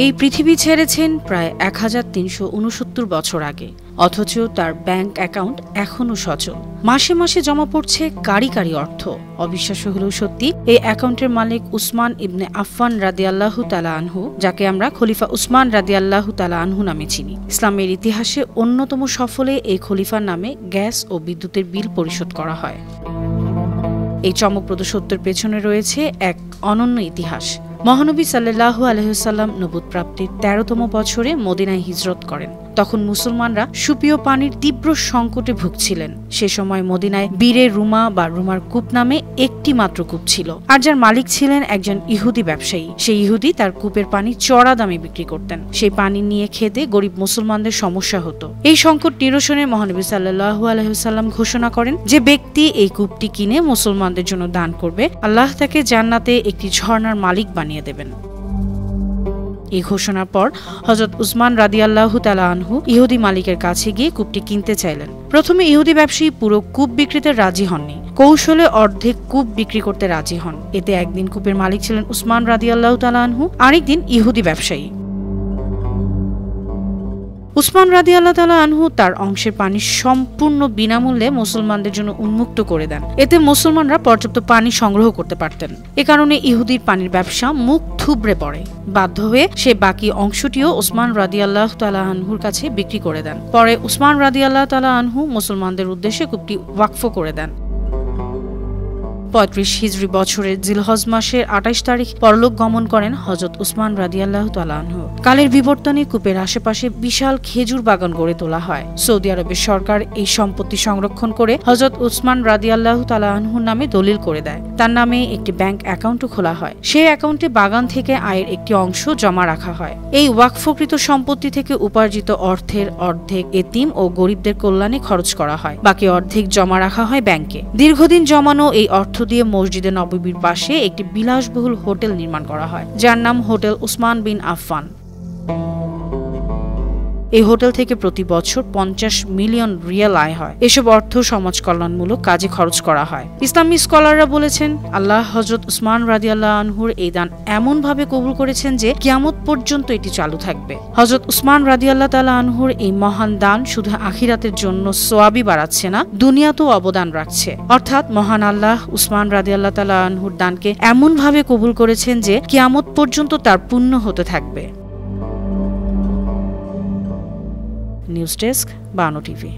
এই পৃথিবী ছেড়েছেন প্রায় 1369 বছর আগে, অথচ তার ব্যাংক অ্যাকাউন্ট এখনও সচল। মাসে মাসে জমা পড়ছে কারি কারি অর্থ। অবিশ্বাস্য হলেও সত্যি, এই অ্যাকাউন্টের মালিক উসমান ইবনে আফফান রাদিয়াল্লাহু তাআলা আনহু, যাকে আমরা খলিফা উসমান রাদিয়াল্লাহু তাআলা আনহু নামে চিনি। ইসলামের ইতিহাসে অন্যতম সফলে এই খলিফার নামে গ্যাস ও বিদ্যুতের বিল পরিশোধ করা হয়। এই চমকপ্রদ সত্যের পেছনে রয়েছে এক অনন্য ইতিহাস। মহানবী সাল্লাল্লাহু আলাইহি ওয়াসাল্লাম নবুয়ত প্রাপ্তির 13তম বছরে মদিনায় হিজরত করেন। তখন মুসলমানরা সুপেয় পানির তীব্র সংকটে ভুগছিলেন। সে সময় মদিনায় বীরে রুমা বা রুমার কূপ নামে একটি মাত্র কূপ ছিল, আর যার মালিক ছিলেন একজন ইহুদি ব্যবসায়ী। সেই ইহুদি তার কূপের পানি চড়া দামে বিক্রি করতেন। সেই পানি নিয়ে খেতে গরিব মুসলমানদের সমস্যা হতো। এই সংকট নিরসনে মহানবী সাল্লাল্লাহু আলাইহি ওয়াসাল্লাম ঘোষণা করেন, যে ব্যক্তি এই কূপটি কিনে মুসলমানদের জন্য দান করবে, আল্লাহ তাকে জান্নাতে একটি ঝর্ণার মালিক বানিয়ে দেবেন। এই ঘোষণার পর হযরত উসমান রাদিয়াল্লাহু তাআলা আনহু ইহুদি মালিকের কাছে গিয়ে কূপটি কিনতে চাইলেন। প্রথমে ইহুদি ব্যবসায়ী পুরো কূপ বিক্রিতে রাজি হননি, কৌশলে অর্ধেক কূপ বিক্রি করতে রাজি হন। এতে একদিন কূপের মালিক ছিলেন উসমান রাদিয়াল্লাহু তাআলা আনহু, আরেকদিন ইহুদি ব্যবসায়ী। উসমান রাদিয়াল্লাহু তাআলা আনহু তার অংশের পানি সম্পূর্ণ বিনামূল্যে মুসলমানদের জন্য উন্মুক্ত করে দেন। এতে মুসলমানরা পর্যাপ্ত পানি সংগ্রহ করতে পারতেন। এ কারণে ইহুদির পানির ব্যবসা মুখ থুবড়ে পড়ে। বাধ্য হয়ে সে বাকি অংশটিও উসমান রাদিয়াল্লাহু তাআলা আনহুর কাছে বিক্রি করে দেন। পরে উসমান রাদিয়াল্লাহু তাআলা আনহু মুসলমানদের উদ্দেশ্যে কূপটি ওয়াকফ করে দেন। 35 হিজরি বছরের জিলহজ মাসের 28 তারিখ পরলোক গমন করেন হযরত উসমান রাদিয়াল্লাহু তাআলা আনহু। কালের বিবর্তনে কূপের আশেপাশে বিশাল খেজুর বাগান গড়ে তোলা হয়। সৌদি আরবের সরকার এই সম্পত্তি সংরক্ষণ করে হযরত উসমান রাদিয়াল্লাহু তাআলা আনহুর নামে দলিল করে দেয়। তার নামে একটি ব্যাংক অ্যাকাউন্টও খোলা হয়। সেই অ্যাকাউন্টে বাগান থেকে আয়ের একটি অংশ জমা রাখা হয়। এই ওয়াকফকৃত সম্পত্তি থেকে উপার্জিত অর্থের অর্ধেক এতিম ও গরিবদের কল্যাণে খরচ করা হয়, বাকি অর্ধেক জমা রাখা হয় ব্যাংকে। দীর্ঘদিন জমানো এই অর্থ দিয়ে মসজিদে নববীর পাশে একটি বিলাসবহুল হোটেল নির্মাণ করা হয়, যার নাম হোটেল উসমান বিন আফফান। এই হোটেল থেকে প্রতি বছর 50 মিলিয়ন রিয়াল আয় হয়। এসব অর্থ সমাজ কল্যাণমূলক কাজে খরচ করা হয়। ইসলামী স্কলাররা বলেছেন, আল্লাহ হযরত উসমান রাদিয়াল্লাহু আনহুর এই দান এমন ভাবে কবুল করেছেন যে কিয়ামত পর্যন্ত এটি চালু থাকবে। হযরত উসমান রাদিয়াল্লাহু তাআলা আনহুর এই মহান দান শুধু আখিরাতের জন্য সওয়াবই বাড়াচ্ছে না, দুনিয়াতেও অবদান রাখছে। অর্থাৎ মহান আল্লাহ উসমান রাদিয়াল্লাহু তাআলা আনহুর দানকে এমন ভাবে কবুল করেছেন যে কিয়ামত পর্যন্ত তার পুণ্য হতে থাকবে। নিউজ ডেস্ক, বানো টিভি।